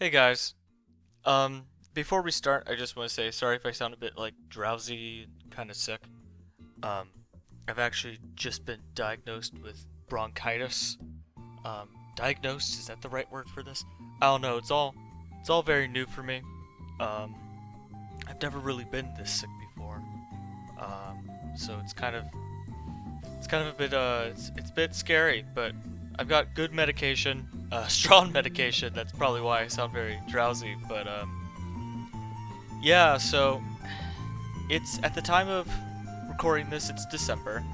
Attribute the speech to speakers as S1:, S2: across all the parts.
S1: Hey guys, before we start, I just want to say sorry if I sound a bit like drowsy and kind of sick. Um, I've actually just been diagnosed with bronchitis. Diagnosed, is that the right word for this? I don't know. It's all very new for me. Um, I've never really been this sick before. So it's kind of a bit it's a bit scary, but I've got good medication, strong medication. That's probably why I sound very drowsy. But yeah. So it's at the time of recording this, it's December.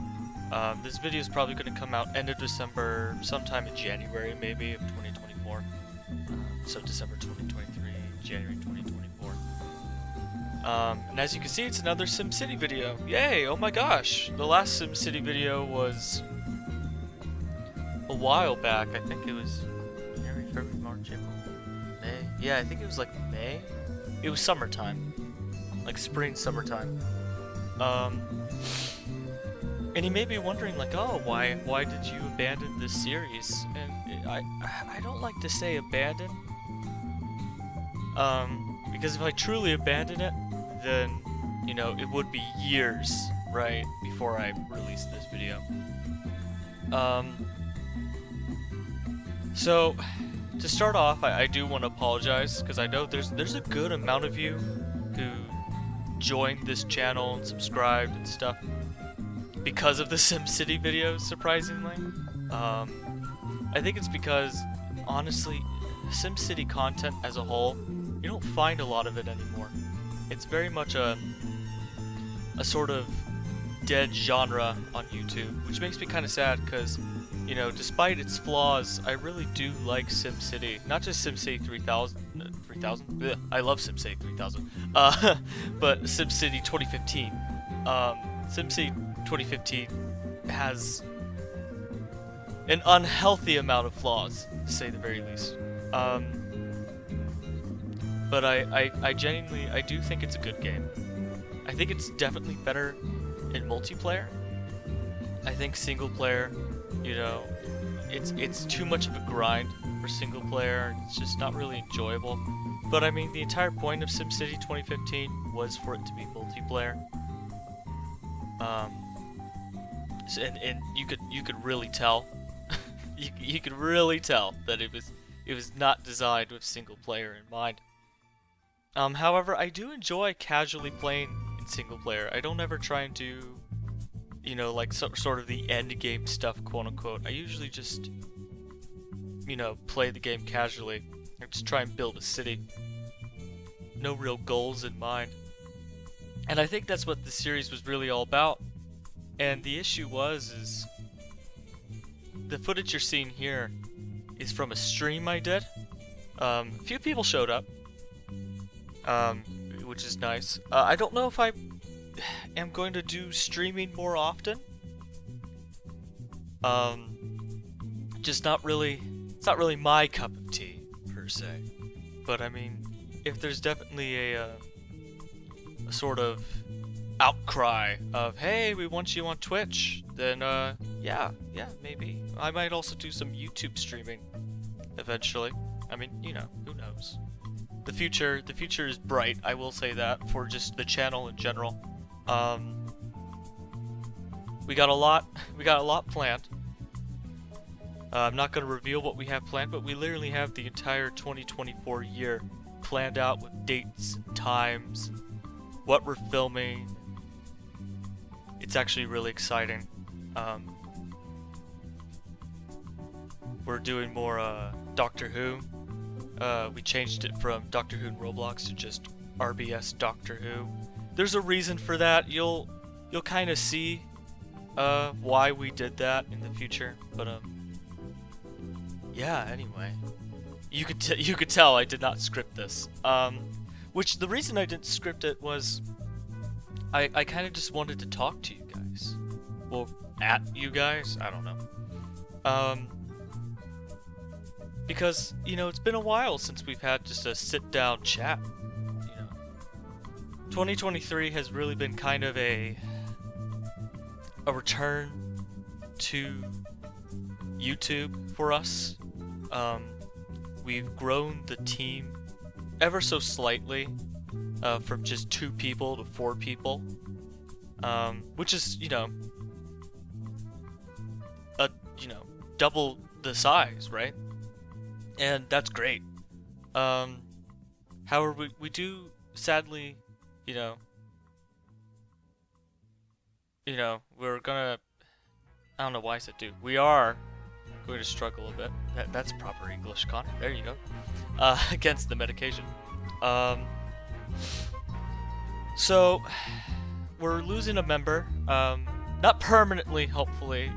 S1: This video is probably going to come out end of December, sometime in January, maybe of 2024. So December 2023, January 2024. And as you can see, it's another SimCity video. Yay! Oh my gosh! The last SimCity video was a while back. I think it was January, February, March, April, May. Yeah, I think it was like May. It was summertime, like spring, summertime. Um, and you may be wondering, like, oh, why did you abandon this series? And I don't like to say abandon, because if I truly abandon it, then it would be years, right, before I release this video. Um, So, to start off, I do want to apologize because I know there's a good amount of you who joined this channel and subscribed and stuff because of the SimCity videos, surprisingly. I think it's because, honestly, SimCity content as a whole, you don't find a lot of it anymore. It's very much a sort of dead genre on YouTube, which makes me kind of sad because despite its flaws, I really do like SimCity. Not just SimCity 3000, 3000? Blech, I love SimCity 3000. But SimCity 2015. SimCity 2015 has an unhealthy amount of flaws, to say the very least. But I genuinely, I do think it's a good game. I think it's definitely better in multiplayer. I think single player, it's too much of a grind for single player. It's just not really enjoyable. But I mean, the entire point of SimCity 2015 was for it to be multiplayer. And you could really tell, you could really tell that it was not designed with single player in mind. However, I do enjoy casually playing in single player. I don't ever try and do like sort of the end game stuff, quote unquote. I usually just, play the game casually. I just try and build a city. No real goals in mind. And I think that's what the series was really all about. And the issue is the footage you're seeing here is from a stream I did. A few people showed up, which is nice. I don't know if I am going to do streaming more often. Just not really, it's not really my cup of tea, per se. But I mean, if there's definitely a sort of outcry of, hey, we want you on Twitch, then yeah, maybe. I might also do some YouTube streaming eventually. I mean, who knows? The future is bright, I will say that, for just the channel in general. We got a lot planned. I'm not going to reveal what we have planned, but we literally have the entire 2024 year planned out with dates and times, what we're filming. It's actually really exciting. We're doing more Doctor Who. We changed it from Doctor Who and Roblox to just RBS Doctor Who. There's a reason for that. You'll kind of see why we did that in the future, but yeah. Anyway, you could tell I did not script this. Which the reason I didn't script it was I kind of just wanted to talk to you guys. Well, at you guys. I don't know. Because it's been a while since we've had just a sit-down chat. 2023 has really been kind of a return to YouTube for us. we've grown the team ever so slightly, from just 2 people to 4 people, which is, double the size, right? And that's great. However, we do sadly, we're gonna, I don't know why I said do. We are going to struggle a bit. That's proper English, Connor. There you go. Against the medication. So we're losing a member. Not permanently, hopefully,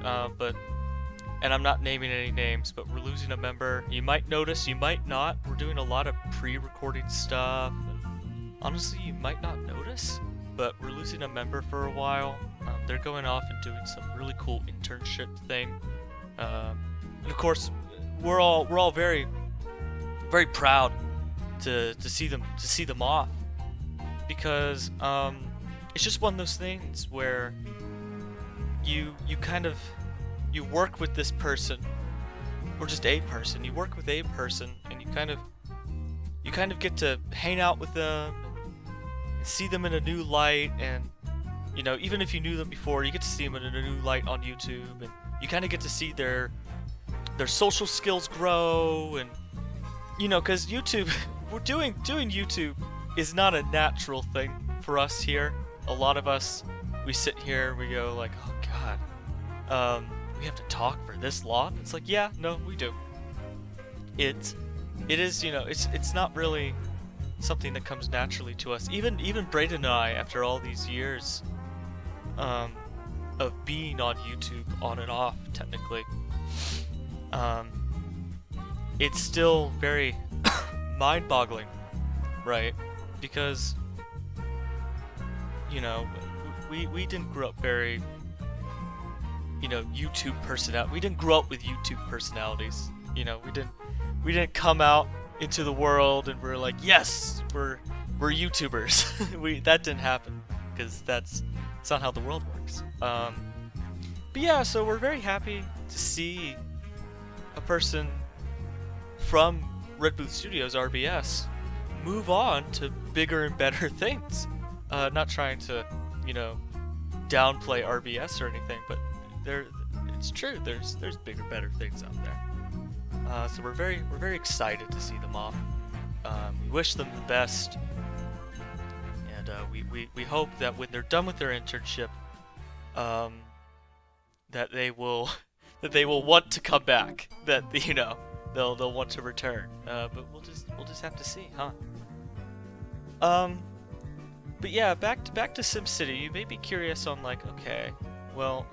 S1: and I'm not naming any names, but we're losing a member. You might notice, you might not. We're doing a lot of pre-recording stuff. Honestly, you might not notice, but we're losing a member for a while. They're going off and doing some really cool internship thing. And of course, we're all very, very proud to see them off, because it's just one of those things where you work with this person, or just a person. You work with a person, and you kind of get to hang out with them, and see them in a new light, and even if you knew them before, you get to see them in a new light on YouTube, and you kind of get to see their social skills grow, and because YouTube, we're doing YouTube is not a natural thing for us here. A lot of us, we sit here, we go like, oh god, we have to talk for this long. It's like, yeah, no, we do. It is, it's not really something that comes naturally to us. Even Brayden and I, after all these years of being on YouTube on and off, technically, it's still very mind-boggling, right? Because we didn't grow up very YouTube personality. We didn't grow up with YouTube personalities. We didn't come out into the world and we're like, yes, we're YouTubers. That didn't happen, because that's not how the world works. But yeah, so we're very happy to see a person from Red Booth Studios, RBS, move on to bigger and better things. Not trying to, downplay RBS or anything, but it's true. There's bigger, better things out there. So we're very excited to see them off. We wish them the best, and we hope that when they're done with their internship, that they will want to come back. That they'll want to return. But we'll just have to see, huh? But yeah, back to SimCity. You may be curious on like, okay, well,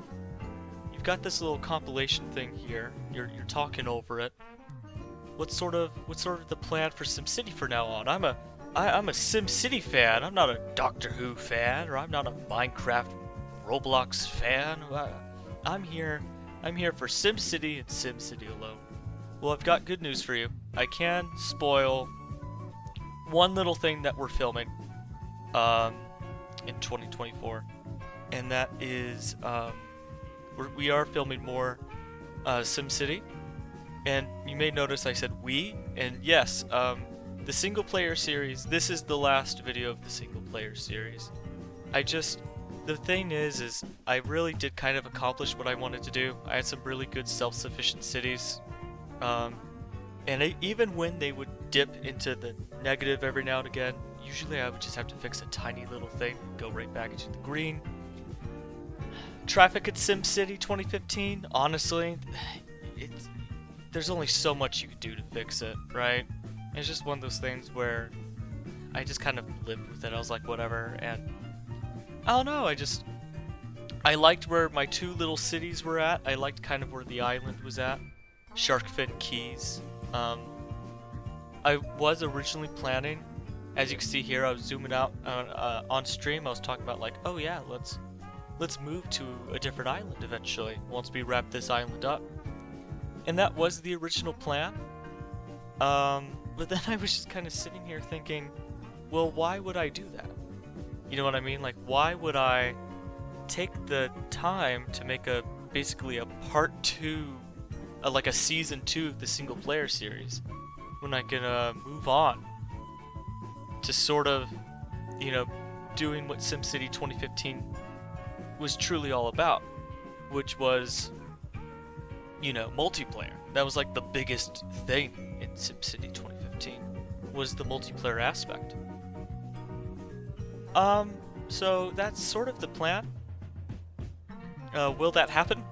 S1: you've got this little compilation thing here. You're talking over it. What's sort of the plan for SimCity for now on? I'm a SimCity fan. I'm not a Doctor Who fan, or I'm not a Minecraft Roblox fan. I'm here for SimCity and SimCity alone. Well, I've got good news for you. I can spoil one little thing that we're filming in 2024, and that is we are filming more SimCity. And you may notice I said we, and yes, the single player series, this is the last video of the single player series. The thing is I really did kind of accomplish what I wanted to do. I had some really good self-sufficient cities, and even when they would dip into the negative every now and again, usually I would just have to fix a tiny little thing, go right back into the green. Traffic at SimCity 2015, honestly, there's only so much you could do to fix it, right? It's just one of those things where I just kind of lived with it. I was like, whatever, and I don't know, I liked where my 2 little cities were at. I liked kind of where the island was at, Sharkfin Keys. I was originally planning, as you can see here, I was zooming out on stream. I was talking about like, oh yeah, let's move to a different island eventually once we wrap this island up. And that was the original plan. But then I was just kind of sitting here thinking, well, why would I do that? You know what I mean? Like, why would I take the time to make basically a part 2, like a season 2 of the single player series, when I can move on to sort of, you know, doing what SimCity 2015 was truly all about, which was, you know, multiplayer. That was like the biggest thing in SimCity 2015, was the multiplayer aspect. So that's sort of the plan. Will that happen?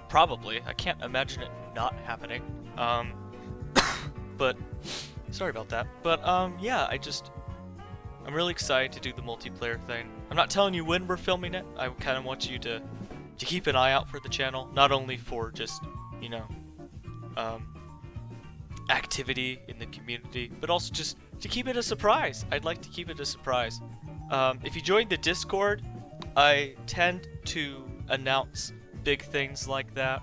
S1: Probably. I can't imagine it not happening. But sorry about that. But yeah, I'm really excited to do the multiplayer thing. I'm not telling you when we're filming it. I kind of want you to keep an eye out for the channel, not only for just, you know, activity in the community, but also just to keep it a surprise. I'd like to keep it a surprise. If you join the Discord, I tend to announce big things like that.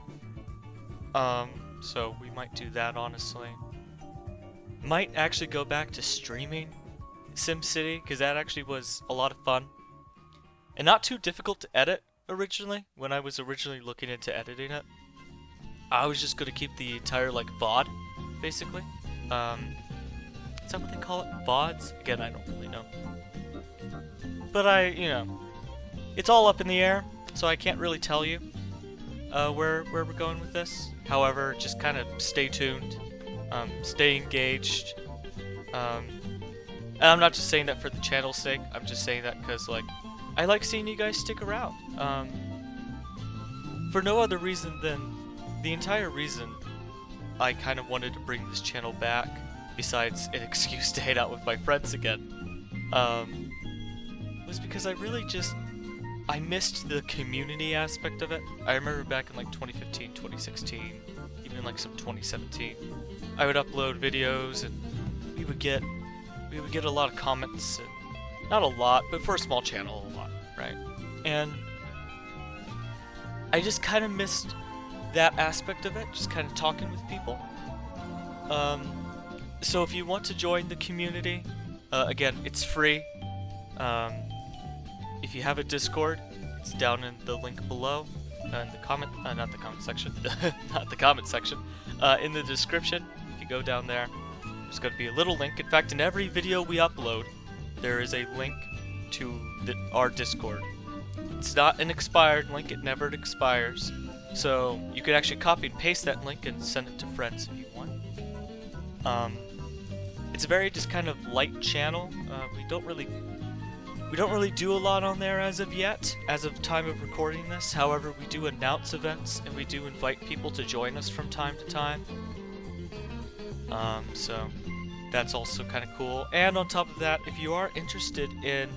S1: So we might do that, honestly. Might actually go back to streaming SimCity, because that actually was a lot of fun. And not too difficult to edit originally, when I was originally looking into editing it. I was just going to keep the entire, like, VOD, basically. Is that what they call it? VODs? Again, I don't really know. But you know, it's all up in the air, so I can't really tell you where we're going with this. However, just kind of stay tuned, stay engaged. And I'm not just saying that for the channel's sake. I'm just saying that because, like, I like seeing you guys stick around. For no other reason than the entire reason I kind of wanted to bring this channel back, besides an excuse to hang out with my friends again, was because I really I missed the community aspect of it. I remember back in like 2015, 2016, even like some 2017, I would upload videos and we would get a lot of comments, and not a lot, but for a small channel, a lot, right? And I just kind of missed that aspect of it, just kind of talking with people. So if you want to join the community, again, it's free. If you have a Discord, it's down in the link below, in the comment, not the comment section, not the comment section, in the description. If you go down there, there's going to be a little link. In fact, in every video we upload, there is a link to our Discord. It's not an expired link, it never expires. So you could actually copy and paste that link and send it to friends if you want. It's a very just kind of light channel. We don't really do a lot on there as of yet, as of time of recording this. However, we do announce events and we do invite people to join us from time to time. So that's also kind of cool. And on top of that, if you are interested in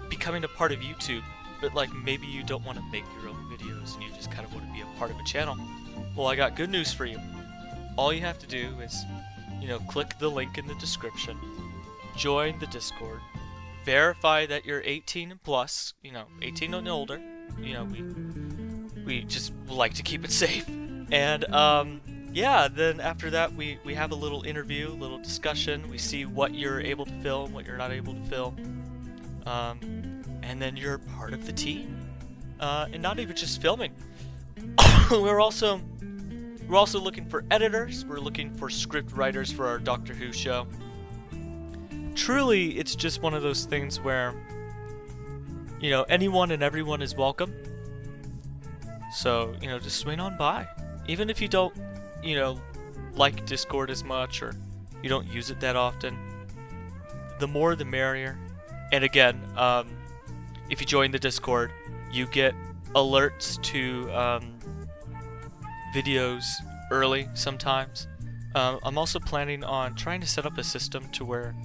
S1: becoming a part of YouTube, but like maybe you don't want to make your own videos and you just kind of want to be a part of a channel, well, I got good news for you. All you have to do is, you know, click the link in the description, join the Discord, verify that you're 18 and plus, you know, 18 and older. You know, we just like to keep it safe. And yeah, then after that we have a little interview, a little discussion. We see what you're able to film, what you're not able to film. And then you're part of the team. And not even just filming. We're also looking for editors. We're looking for script writers for our Doctor Who show. Truly, it's just one of those things where, you know, anyone and everyone is welcome. So, you know, just swing on by. Even if you don't, you know, like Discord as much, or you don't use it that often, the more the merrier. And again, if you join the Discord, you get alerts to videos early sometimes. I'm also planning on trying to set up a system to where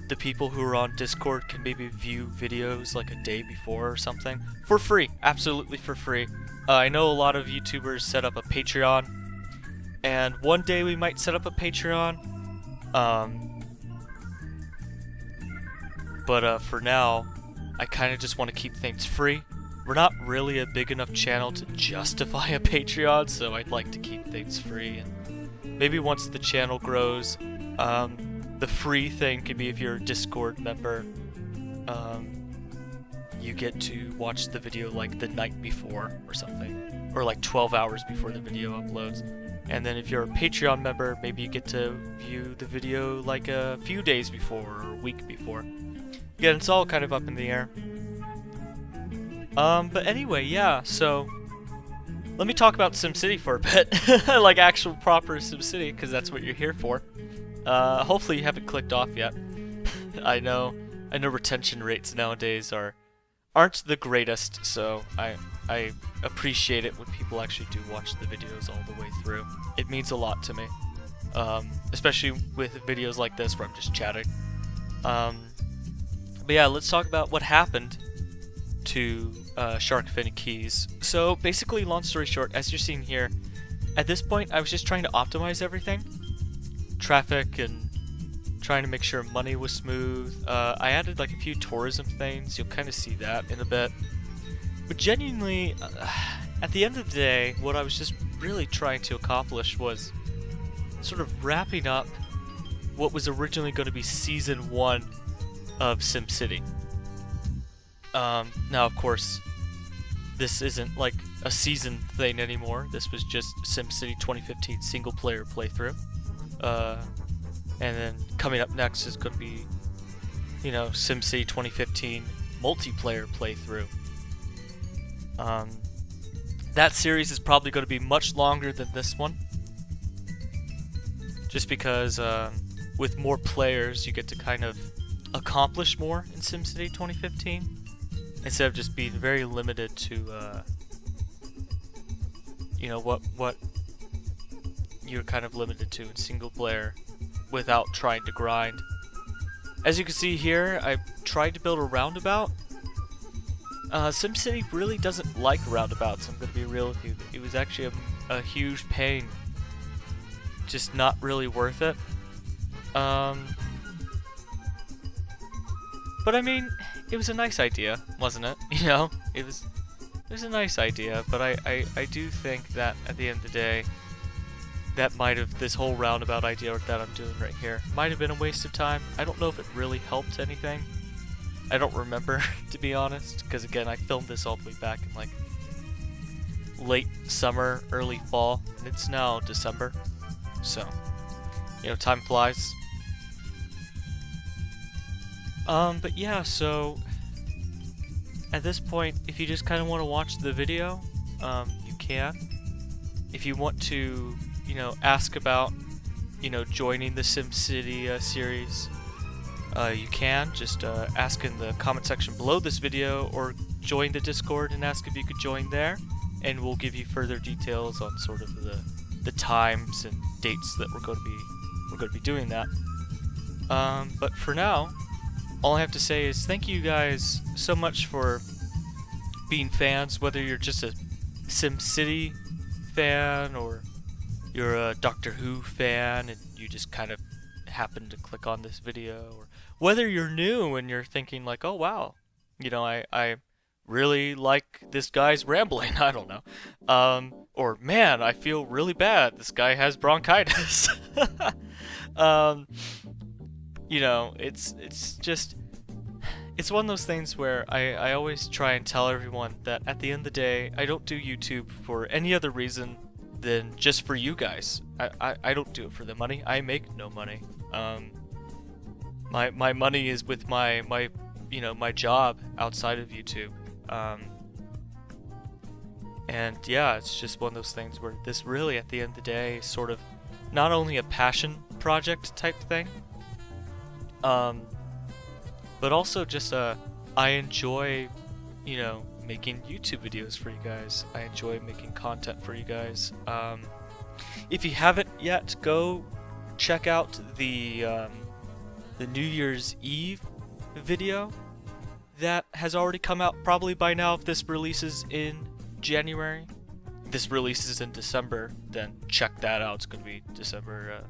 S1: the people who are on Discord can maybe view videos like a day before or something. For free. Absolutely for free. I know a lot of YouTubers set up a Patreon, and one day we might set up a Patreon. But for now, I kind of just want to keep things free. We're not really a big enough channel to justify a Patreon, so I'd like to keep things free. And maybe once the channel grows, the free thing could be if you're a Discord member, you get to watch the video like the night before or something, or like 12 hours before the video uploads. And then if you're a Patreon member, maybe you get to view the video like a few days before or a week before. Again, it's all kind of up in the air. But anyway, yeah, so let me talk about SimCity for a bit. Like actual proper SimCity, because that's what you're here for. Hopefully you haven't clicked off yet. I know retention rates nowadays aren't the greatest, so I appreciate it when people actually do watch the videos all the way through. It means a lot to me, especially with videos like this where I'm just chatting. But yeah, let's talk about what happened to Shark Fin Keys. So basically, long story short, as you're seeing here, at this point I was just trying to optimize everything, traffic, and trying to make sure money was smooth. I added like a few tourism things. You'll kind of see that in a bit. But genuinely, at the end of the day, what I was just really trying to accomplish was sort of wrapping up what was originally going to be Season 1 of SimCity. Now, of course, this isn't like a season thing anymore. This was just SimCity 2015 single-player playthrough. And then coming up next is going to be, you know, SimCity 2015 multiplayer playthrough. That series is probably going to be much longer than this one, just because with more players you get to kind of accomplish more in SimCity 2015 instead of just being very limited to you know, what you're kind of limited to in single player without trying to grind. As you can see here, I tried to build a roundabout. SimCity really doesn't like roundabouts, I'm going to be real with you. It was actually a huge pain. Just not really worth it. But I mean, it was a nice idea, wasn't it? You know, it was a nice idea, but I do think that at the end of the day, that might have, this whole roundabout idea that I'm doing right here, might have been a waste of time. I don't know if it really helped anything. I don't remember, to be honest, because again, I filmed this all the way back in like late summer, early fall, and it's now December, so, you know, time flies. But yeah, so at this point, if you just kind of want to watch the video, you can. If you want to, you know, ask about, you know, joining the SimCity series, you can just ask in the comment section below this video, or join the Discord and ask if you could join there, and we'll give you further details on sort of the times and dates that we're going to be doing that. But for now, all I have to say is thank you guys so much for being fans, whether you're just a SimCity fan or you're a Doctor Who fan and you just kind of happen to click on this video, or whether you're new and you're thinking like, oh wow, you know, I really like this guy's rambling, I don't know. Or man, I feel really bad, this guy has bronchitis. You know, it's just, it's one of those things where I always try and tell everyone that at the end of the day, I don't do YouTube for any other reason than just for you guys. I don't do it for the money. I make no money. My money is with my you know, my job outside of YouTube. And yeah, it's just one of those things where this really, at the end of the day, is sort of not only a passion project type thing, but also just I enjoy, you know, making YouTube videos for you guys. I enjoy making content for you guys. If you haven't yet, go check out the New Year's Eve video that has already come out probably by now. If this releases in January, this releases in December, then check that out. It's going to be December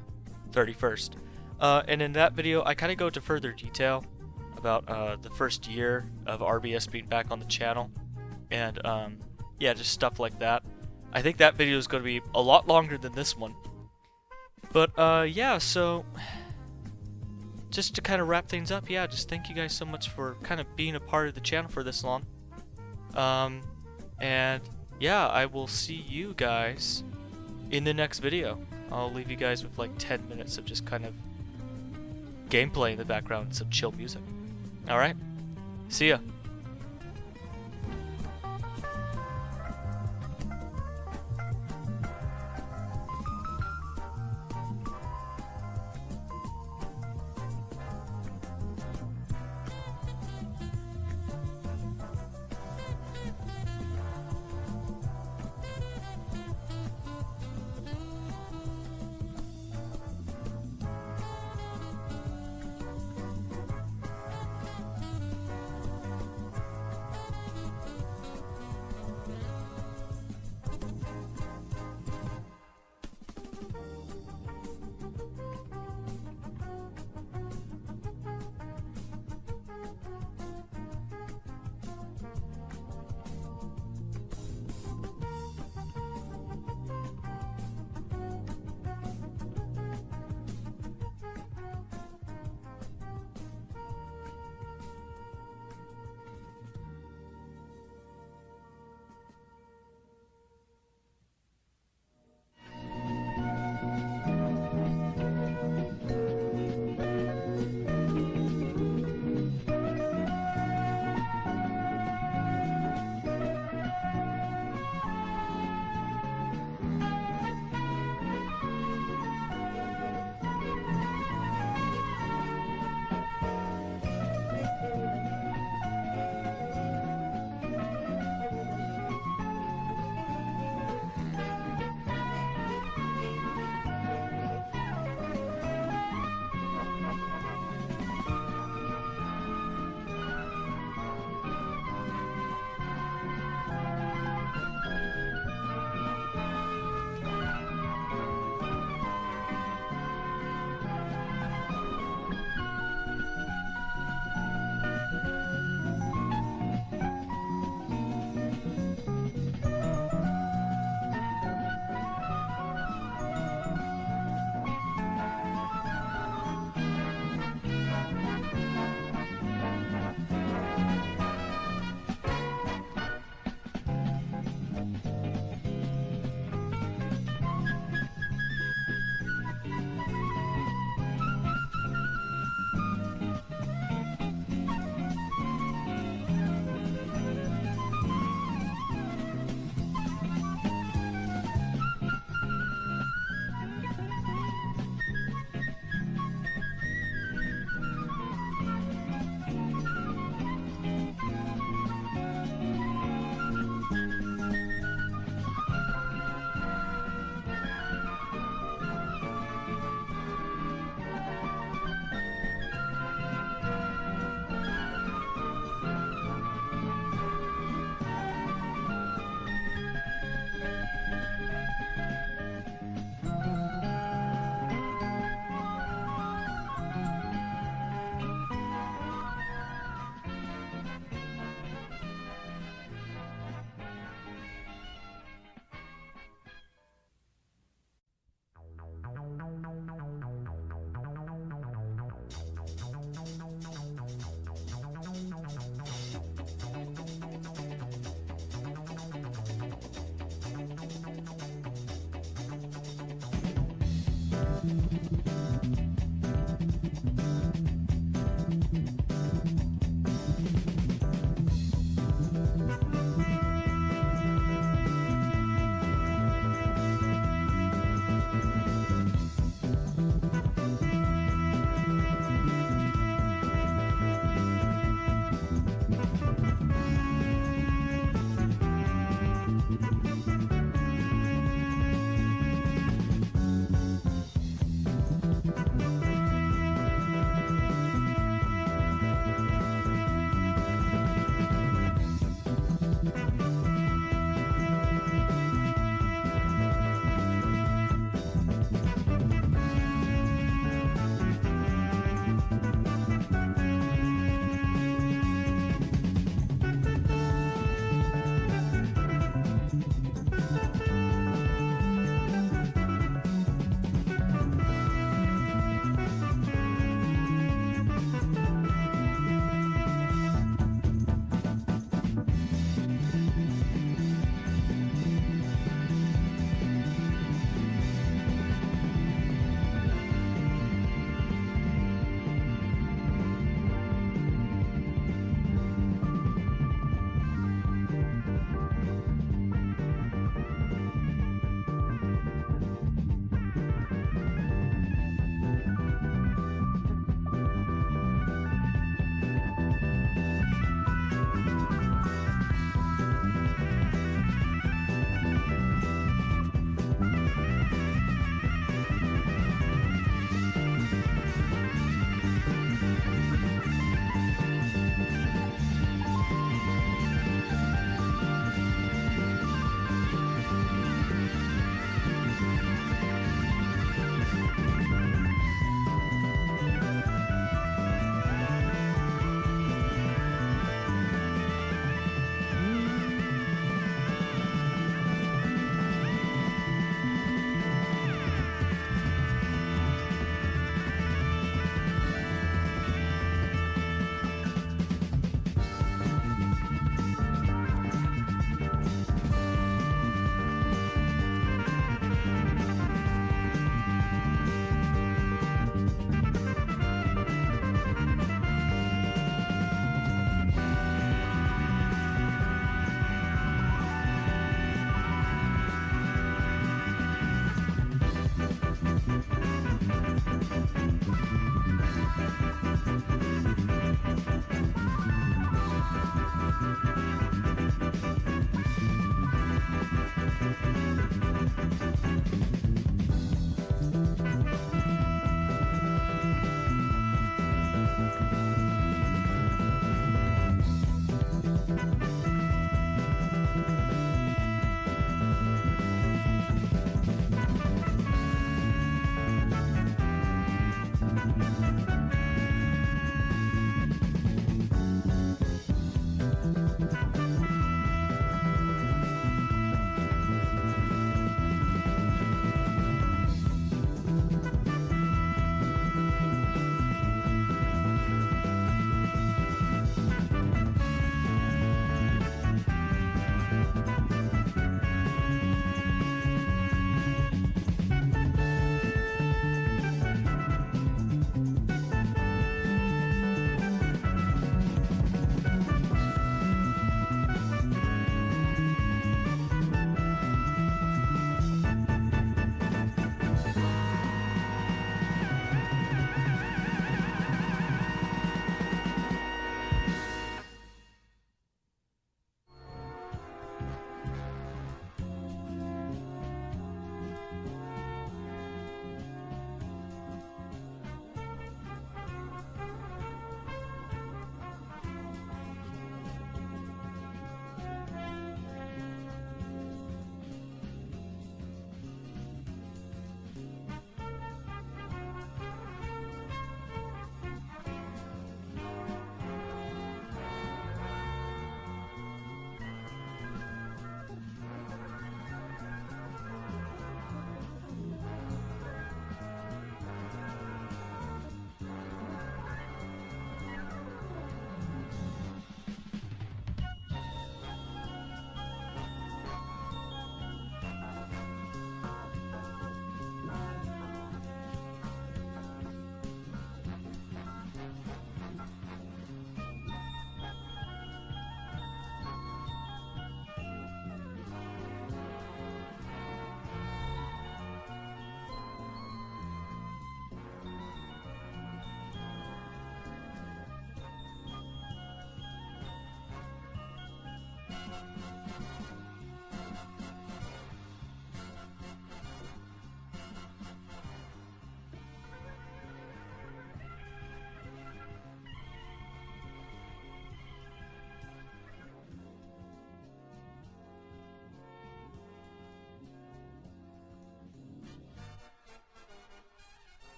S1: 31st. And in that video, I kind of go into further detail about the first year of RBS being back on the channel, and yeah, just stuff like that. I think that video is going to be a lot longer than this one. But yeah, so just to kind of wrap things up, yeah, just thank you guys so much for kind of being a part of the channel for this long. And yeah, I will see you guys in the next video, I'll leave you guys with like 10 minutes of just kind of gameplay in the background, some chill music. Alright? See ya.